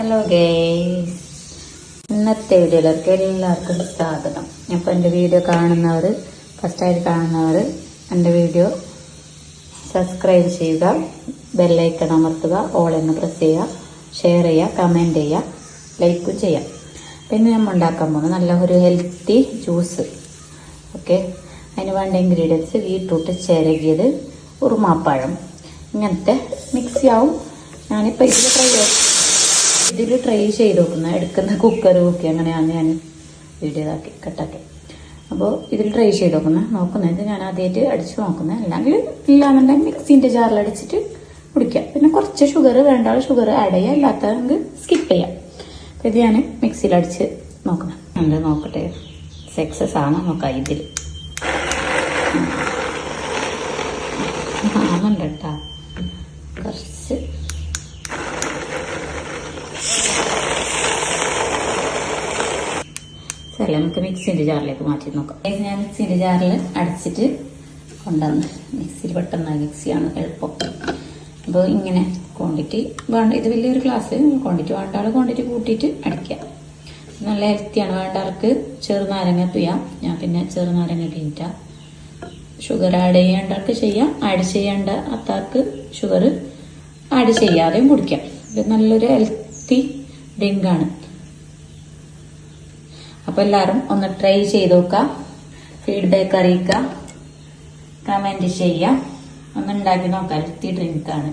Hello guys, ഇന്നത്തെ വീഡിയോയിലേക്ക് എല്ലാവർക്കും സ്വാഗതം. അപ്പോൾ എൻ്റെ വീഡിയോ കാണുന്നവർ, ഫസ്റ്റായിട്ട് കാണുന്നവർ എൻ്റെ വീഡിയോ സബ്സ്ക്രൈബ് ചെയ്യുക, ബെല്ലൈക്കൺ അമർത്തുക, ഓൾ എന്ന് പ്രസ് ചെയ്യുക, ഷെയർ ചെയ്യുക, കമൻറ്റ് ചെയ്യുക, ലൈക്കും ചെയ്യാം. പിന്നെ നമ്മൾ ഉണ്ടാക്കാൻ പോകുന്നത് നല്ല ഒരു ഹെൽത്തി ജ്യൂസ്. ഓക്കെ, അതിന് വേണ്ട ഇൻഗ്രീഡിയൻസ് ബീട്രൂട്ട് ചിരകിയത്, ഉറുമാപ്പഴം, ഇങ്ങനത്തെ മിക്സിയാവും. ഞാനിപ്പോൾ ഇതിൽ ട്രൈ ചെയ്ത് നോക്കുന്നത്, എടുക്കുന്ന കുക്കർ കുക്കി അങ്ങനെയാണ് ഞാൻ വീഡിയോ ഇതാക്കി കട്ടാക്കി. അപ്പോൾ ഇതിൽ ട്രൈ ചെയ്ത് നോക്കുന്നത് ഞാൻ ആദ്യമായിട്ട് അടിച്ച് നോക്കുന്നത്. അല്ലെങ്കിൽ ഇല്ലാന്നുണ്ടെങ്കിൽ മിക്സിൻ്റെ ജാറിൽ അടിച്ചിട്ട് കുടിക്കാം. പിന്നെ കുറച്ച് ഷുഗർ വേണ്ട ഷുഗർ ആഡ് ചെയ്യാം, അല്ലാത്തതെങ്കിൽ സ്കിപ്പ് ചെയ്യാം. അപ്പോൾ ഇത് ഞാൻ മിക്സിയിൽ അടിച്ച് നോക്കണം. എന്ത് നോക്കട്ടെ, സക്സസ് ആണോ നോക്കാം. ഇതിൽ ആണല്ലോ കേട്ടോ, കുറച്ച് അല്ല, നമുക്ക് മിക്സിൻ്റെ ജാറിലേക്ക് മാറ്റി നോക്കാം. ഞാൻ മിക്സിൻ്റെ ജാറിൽ അടിച്ചിട്ട് കൊണ്ടുവന്ന് മിക്സിയിൽ പെട്ടെന്ന് മിക്സിയാണ് എളുപ്പം. അപ്പോൾ ഇങ്ങനെ ക്വാണ്ടിറ്റി വേണ്ട, ഇത് വലിയൊരു ഗ്ലാസ് ക്വാണ്ടിറ്റി വേണ്ട ആൾ ക്വാണ്ടിറ്റി കൂട്ടിയിട്ട് അടിക്കാം. നല്ല ഹെൽത്തിയാണ്. വേണ്ട ആൾക്ക് ചെറുനാരങ്ങ പിയാം. ഞാൻ പിന്നെ ചെറുനാരങ്ങ പിഴിഞ്ഞിട്ട. ഷുഗർ ആഡ് ചെയ്യേണ്ട ആൾക്ക് ചെയ്യാം, ആഡ് ചെയ്യേണ്ട അത്താർക്ക് ഷുഗർ ആഡ് ചെയ്യാതെയും കുടിക്കാം. ഇത് നല്ലൊരു ഹെൽത്തി ഡ്രിങ്കാണ്. അപ്പോൾ എല്ലാവരും ഒന്ന് ട്രൈ ചെയ്ത് നോക്കുക, ഫീഡ്ബാക്ക് അറിയിക്കുക, കമൻറ്റ് ചെയ്യുക, ഒന്ന് ഉണ്ടാക്കി നോക്കാം. ഹെൽത്തി ഡ്രിങ്കാണ്.